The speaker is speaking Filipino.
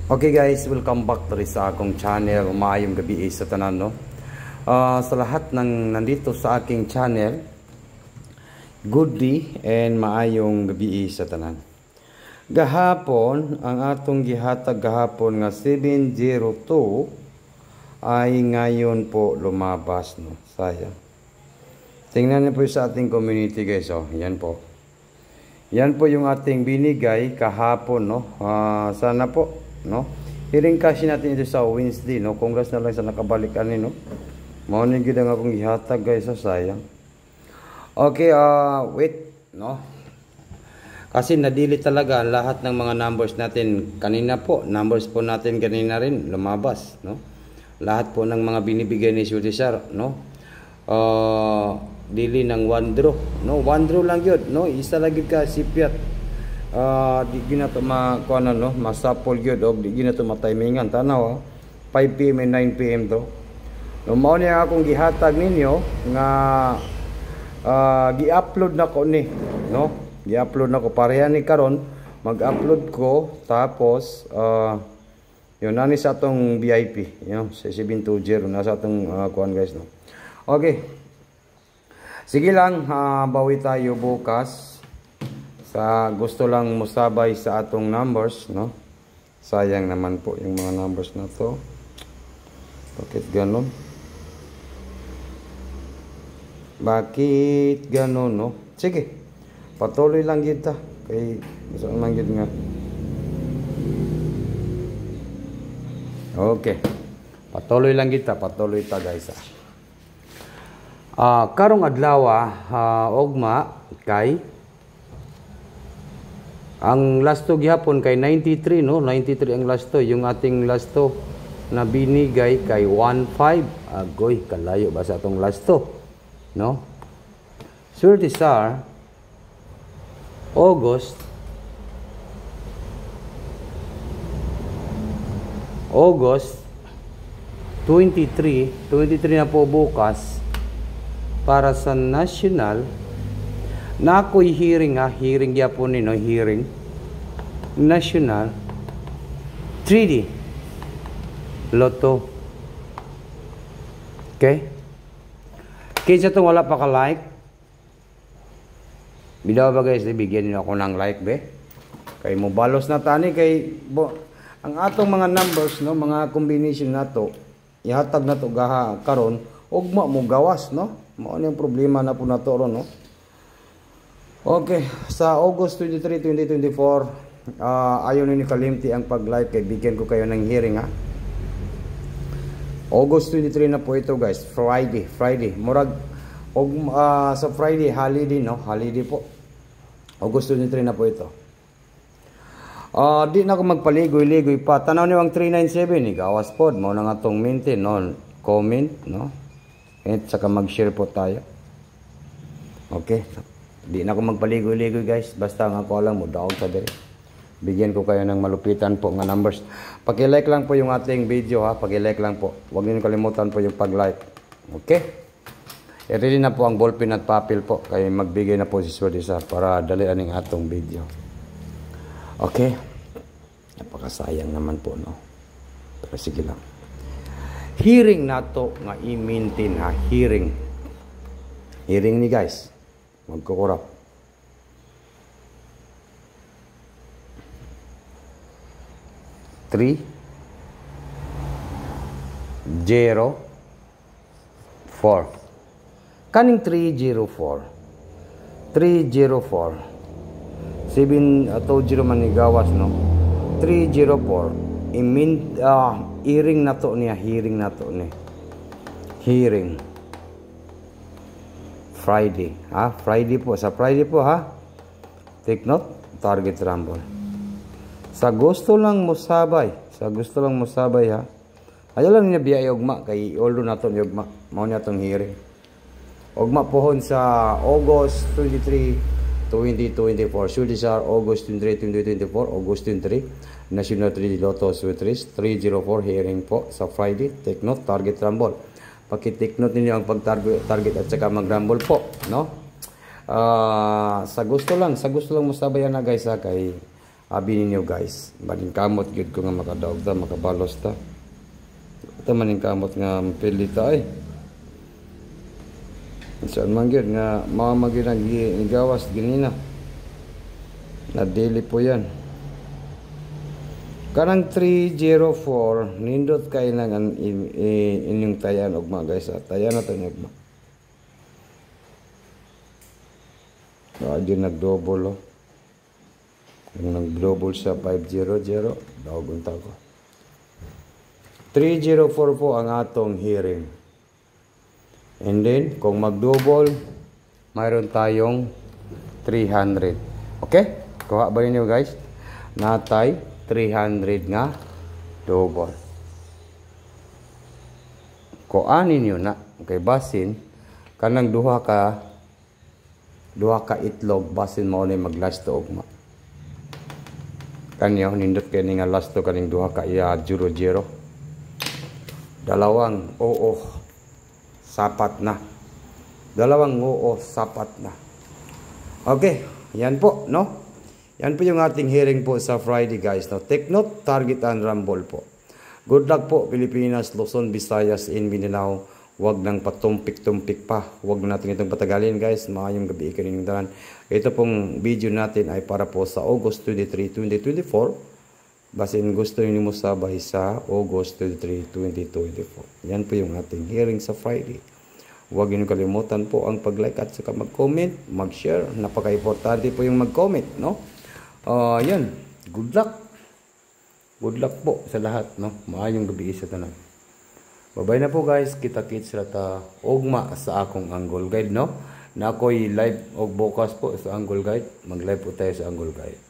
Okay guys, welcome back to sa akong channel. Maayong gabi sa tanan, no? Sa lahat ng nandito sa aking channel, good day and maayong gabi sa tanan. Gahapon, ang atong gihatag gahapon nga 702 ay ngayon po lumabas, no? Sayang. Tingnan niyo po sa ating community guys, oh. Yan po. Yan po yung ating binigay kahapon, no? Sana po, no, hiring kasi natin ito sa Wednesday, no. Congrats na lang sa nakabalikan ni, no. Maunin gid ang akong gihatag guys, so sayang. Okay, wait, no. Kasi nadili talaga lahat ng mga numbers natin kanina po. Numbers po natin kanina rin lumabas, no. Lahat po ng mga binibigay ni Sudisar, no. Dili ng one draw, no. One draw lang yun, no. Isa lagi ka sipiat. Di ginato makuha no, masapol gyud og di ginato matimingan tanaw 5 PM and 9 PM to. No mao ni akong gihatag ninyo nga gi-upload na ko ni, no. Gi-upload na ko pareha ni karon, mag-upload ko tapos yun nani sa atong VIP, you know, sa 720 na sa atong kuan guys, no. Okay. Sige lang, bawi tayo bukas. Sa gusto lang musabay sa atong numbers, no. Sayang naman po yung mga numbers na to. Bakit ganon? Bakit ganon, no? Sige. Patuloy lang kita. Kay gusto lang gid nga. Okay. Patuloy lang kita, patuloy ta guys. Karong adlaw ugma kay ang lasto gihapon kay 93, no. 93 ang lasto, yung ating lasto na binigay kay 15. Agoy, kalayo ba sa atong lasto, no. Sudisar August 23 na po bukas para sa national. Na ako'y hearing hearing yapon ni, no, hearing national 3D Lotto. Okay, kinsa tong wala pa ka like, bidaw ba guys, bigyan niyo ako ng like be, kay mo balos na tani kay ang atong mga numbers, no, mga combination nato ihatag nato gaha karon ugma mo gawas, no. Mao ni ang problema na po nato ron, no. Okay, sa August 23, 2024, ayaw ni kalimti ang pag-live kay bigyan ko kayo ng hearing, ha. August 23 na po ito guys, Friday. Murag sa Friday holiday, no, holiday po. August 23 na po ito. Di na ako magpaligoy-ligoy pa. Tanaw niyo ang 397, gawas pod mo na nga tong maintain, no, comment, no. At saka mag-share po tayo. Okay. Di na ako magpaligoy-ligoy guys, basta nga ko lang mo daog sa diri. Bigyan ko kayo ng malupitan po nga numbers. Paki-like lang po yung ating video, ha, paki-like lang po. Huwag niyo kalimutan po yung pag-like. Okay? I-ready na po ang ballpen at papel po, kaya magbigay na po si Sudisar para dalian ng atong video. Okay? Napakasayang naman po, no. Pero sige lang. Hearing na to nga i-maintain, ha, hearing ni guys. Magkukurap. Three, 0, 4. Kaning 304. 304. 720 man ni gawas, no. 304. Hearing na to niya, hearing na to ni. Hearing. Friday, ha? Friday po. Sa Friday po, ha? Take note, target rumble. Sa gusto lang musabay. Ha? Ayaw lang niya biya ugma. Kay oldo na ito ugma. Mao niya itong hearing. Ugma pohon sa August 23, 2024. Sudisar August 23, 2024. August 23. National 3D Lotto Sutris 304 hearing po sa Friday. Take note, target rumble. Paki-take note ninyo ang pag-target at saka mag-rumble po, no? Sa gusto lang mo sabayan na guys, ha, kay abi ninyo guys, maning kamot gyud ko nga makadaog ta, makabalos ta. Ito maning kamot nga mapili ta ay. Saan man gyud nga mamagid ang igawas ganina. Na daily po yan. Kanang 304 nindot kay nang inyong tayan ugma guys. Tayan na tayo ugma. Radyo nag-double oh. Kung nag-double sa 500, dawagon ta ko. 304 po ang atong hearing. And then, kung mag-double, mayroon tayong 300. Okay? Kuha ba ninyo guys? Natay 300 nga double. Kuha ninyo na. Okay, basin. Kanang duha ka itlog. Basin mo na mag-last to ugma. Kanyo, nindot kayo nga last to kaning duha ka 0-0. Dalawang oo. Sapat na. Dalawang oo. Sapat na. Okay. Yan po, no? Yan po yung ating hearing po sa Friday, guys. No? Take note, target and rumble po. Good luck po, Pilipinas, Luzon, Visayas, in Mindanao. Huwag nang patumpik-tumpik pa. Huwag na natin itong patagalin, guys. Maayong gabi ikaning daran. Ito pong video natin ay para po sa August 23, 2024. Basin gusto niyo mo sabay sa August 23, 2024. Yan po yung ating hearing sa Friday. Huwag niyo kalimutan po ang pag-like at saka mag-comment, mag-share. Napaka-importante po yung mag-comment, no? Yan. Good luck. Good luck po sa lahat, no? Maayong gabi sa tanan. Bye-bye na po guys. Kita-kits sila ta ugma sa akong Angle Guide, no? Na ako'y live og bukas po sa Angle Guide. Mag-live po tayo sa Angle Guide.